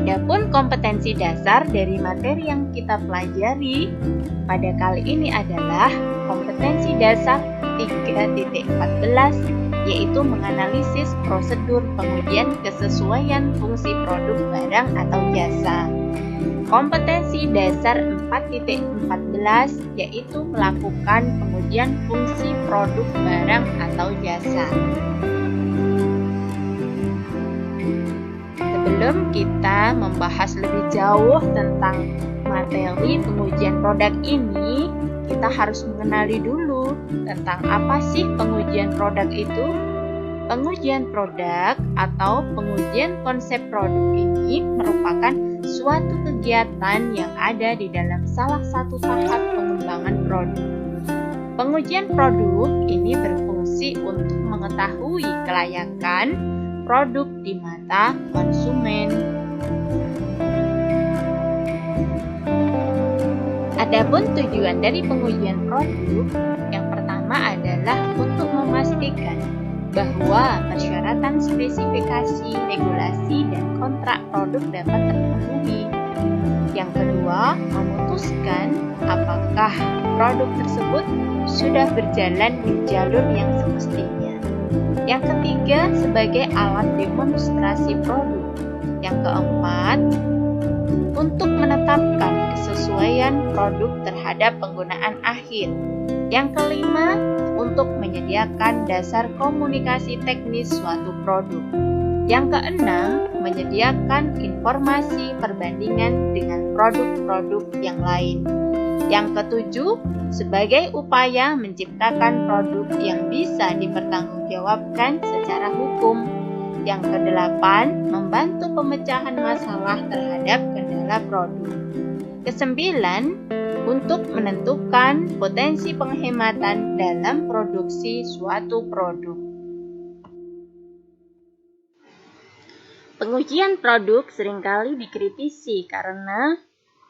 Adapun kompetensi dasar dari materi yang kita pelajari pada kali ini adalah kompetensi dasar 3.14, yaitu menganalisis prosedur pengujian kesesuaian fungsi produk barang atau jasa. Kompetensi dasar 4.14 yaitu melakukan pengujian fungsi produk barang atau jasa. Sebelum kita membahas lebih jauh tentang materi pengujian produk ini, kita harus mengenali dulu tentang apa sih pengujian produk itu. Pengujian produk atau pengujian konsep produk ini merupakan suatu kegiatan yang ada di dalam salah satu tahap pengembangan produk. Pengujian produk ini berfungsi untuk mengetahui kelayakan produk di mata konsumen. Adapun tujuan dari pengujian produk, yang pertama adalah untuk memastikan bahwa persyaratan spesifikasi, regulasi, dan kontrak produk dapat terpenuhi. Yang kedua, memutuskan apakah produk tersebut sudah berjalan di jalur yang semestinya. Yang ketiga, sebagai alat demonstrasi produk. Yang keempat, untuk menetapkan kesesuaian produk terhadap penggunaan akhir. Yang kelima, untuk menyediakan dasar komunikasi teknis suatu produk. Yang keenam, menyediakan informasi perbandingan dengan produk-produk yang lain. Yang ketujuh, sebagai upaya menciptakan produk yang bisa dipertanggungjawabkan secara hukum. Yang kedelapan, membantu pemecahan masalah terhadap kendala produk. Kesembilan, untuk menentukan potensi penghematan dalam produksi suatu produk. Pengujian produk seringkali dikritisi karena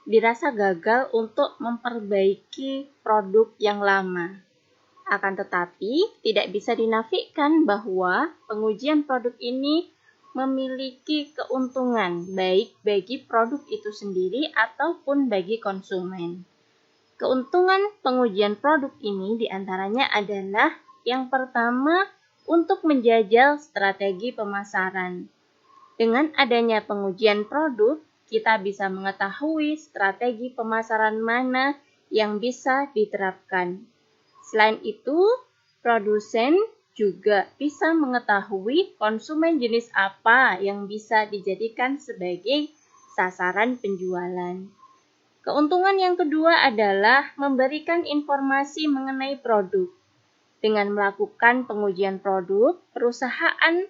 dirasa gagal untuk memperbaiki produk yang lama. Akan tetapi, tidak bisa dinafikan bahwa pengujian produk ini memiliki keuntungan baik bagi produk itu sendiri ataupun bagi konsumen. Keuntungan pengujian produk ini diantaranya adalah yang pertama, untuk menjajal strategi pemasaran. Dengan adanya pengujian produk, kita bisa mengetahui strategi pemasaran mana yang bisa diterapkan. Selain itu, produsen juga bisa mengetahui konsumen jenis apa yang bisa dijadikan sebagai sasaran penjualan. Keuntungan yang kedua adalah memberikan informasi mengenai produk. Dengan melakukan pengujian produk, perusahaan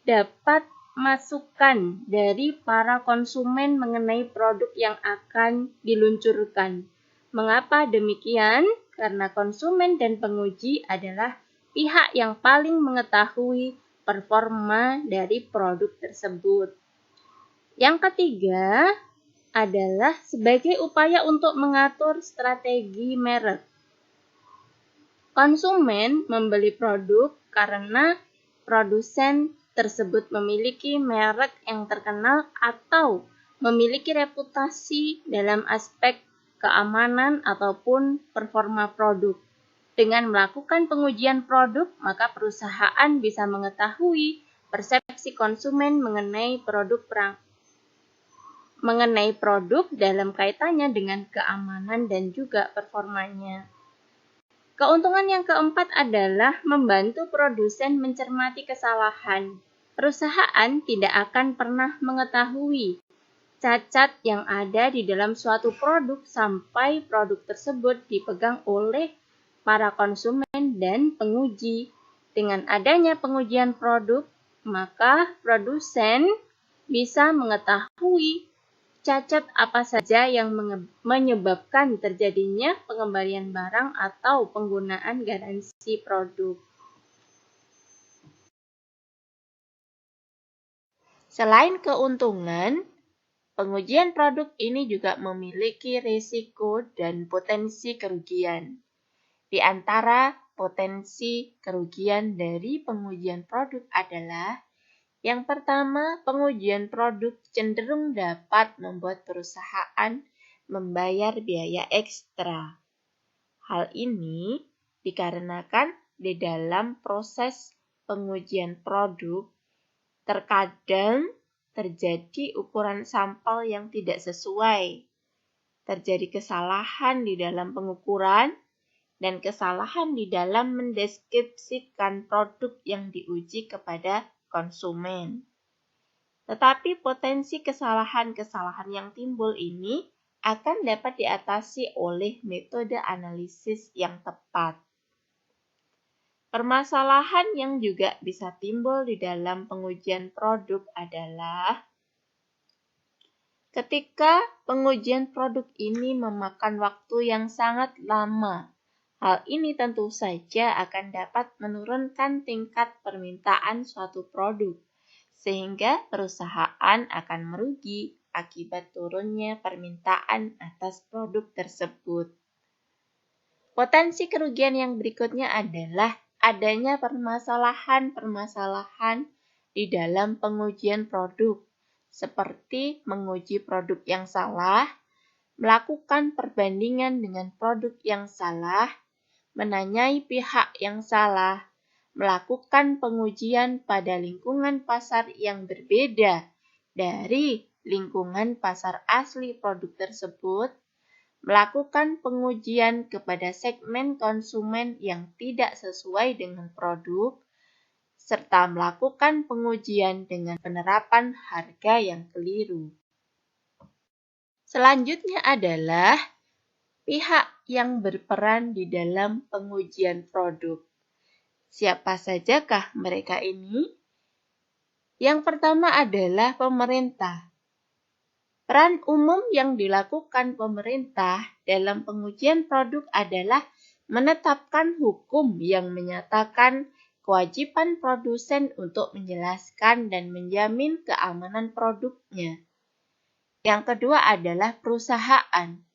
dapat masukan dari para konsumen mengenai produk yang akan diluncurkan. Mengapa demikian? Karena konsumen dan penguji adalah pihak yang paling mengetahui performa dari produk tersebut. Yang ketiga adalah sebagai upaya untuk mengatur strategi merek. Konsumen membeli produk karena produsen tersebut memiliki merek yang terkenal atau memiliki reputasi dalam aspek keamanan ataupun performa produk. Dengan melakukan pengujian produk, maka perusahaan bisa mengetahui persepsi konsumen mengenai produk dalam kaitannya dengan keamanan dan juga performanya. Keuntungan yang keempat adalah membantu produsen mencermati kesalahan. Perusahaan tidak akan pernah mengetahui cacat yang ada di dalam suatu produk sampai produk tersebut dipegang oleh para konsumen dan penguji. Dengan adanya pengujian produk, maka produsen bisa mengetahui cacat apa saja yang menyebabkan terjadinya pengembalian barang atau penggunaan garansi produk. Selain keuntungan, pengujian produk ini juga memiliki risiko dan potensi kerugian. Di antara potensi kerugian dari pengujian produk adalah Yang pertama, pengujian produk cenderung dapat membuat perusahaan membayar biaya ekstra. Hal ini dikarenakan di dalam proses pengujian produk terkadang terjadi ukuran sampel yang tidak sesuai. Terjadi kesalahan di dalam pengukuran dan kesalahan di dalam mendeskripsikan produk yang diuji kepada konsumen. Tetapi potensi kesalahan-kesalahan yang timbul ini akan dapat diatasi oleh metode analisis yang tepat. Permasalahan yang juga bisa timbul di dalam pengujian produk adalah ketika pengujian produk ini memakan waktu yang sangat lama. Hal ini tentu saja akan dapat menurunkan tingkat permintaan suatu produk, sehingga perusahaan akan merugi akibat turunnya permintaan atas produk tersebut. Potensi kerugian yang berikutnya adalah adanya permasalahan-permasalahan di dalam pengujian produk, seperti menguji produk yang salah, melakukan perbandingan dengan produk yang salah, menanyai pihak yang salah, melakukan pengujian pada lingkungan pasar yang berbeda dari lingkungan pasar asli produk tersebut, melakukan pengujian kepada segmen konsumen yang tidak sesuai dengan produk, serta melakukan pengujian dengan penerapan harga yang keliru. Selanjutnya adalah pihak yang berperan di dalam pengujian produk. Siapa sajakah mereka ini? Yang pertama adalah pemerintah. Peran umum yang dilakukan pemerintah dalam pengujian produk adalah menetapkan hukum yang menyatakan kewajiban produsen untuk menjelaskan dan menjamin keamanan produknya. Yang kedua adalah perusahaan.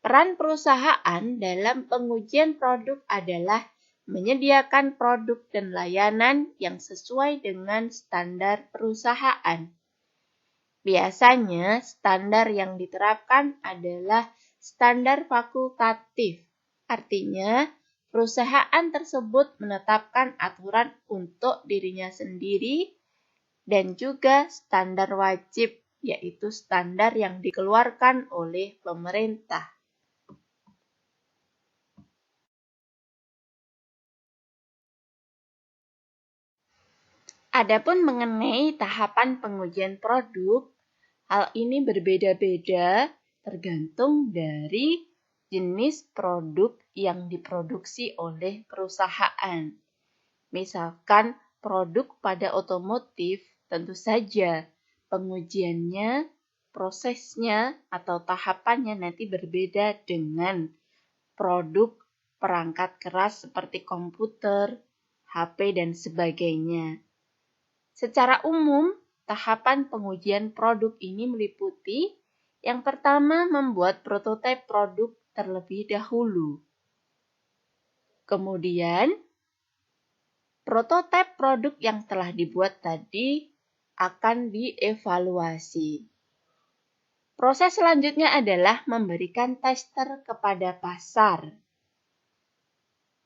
Peran perusahaan dalam pengujian produk adalah menyediakan produk dan layanan yang sesuai dengan standar perusahaan. Biasanya, standar yang diterapkan adalah standar fakultatif. Artinya, perusahaan tersebut menetapkan aturan untuk dirinya sendiri dan juga standar wajib, yaitu standar yang dikeluarkan oleh pemerintah. Adapun mengenai tahapan pengujian produk, hal ini berbeda-beda tergantung dari jenis produk yang diproduksi oleh perusahaan. Misalkan produk pada otomotif, tentu saja pengujiannya, prosesnya, atau tahapannya nanti berbeda dengan produk perangkat keras seperti komputer, HP, dan sebagainya. Secara umum, tahapan pengujian produk ini meliputi yang pertama membuat prototipe produk terlebih dahulu. Kemudian, prototipe produk yang telah dibuat tadi akan dievaluasi. Proses selanjutnya adalah memberikan tester kepada pasar.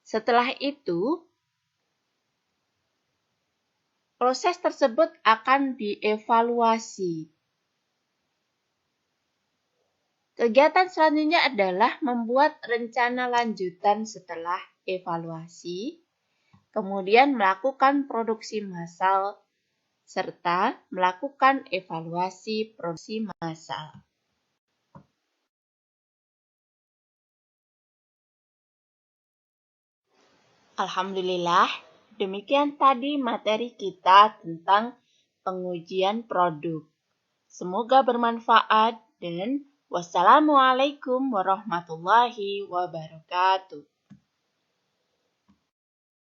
Setelah itu, proses tersebut akan dievaluasi. Kegiatan selanjutnya adalah membuat rencana lanjutan setelah evaluasi, kemudian melakukan produksi massal, serta melakukan evaluasi produksi massal. Alhamdulillah, demikian tadi materi kita tentang pengujian produk. Semoga bermanfaat dan wassalamualaikum warahmatullahi wabarakatuh.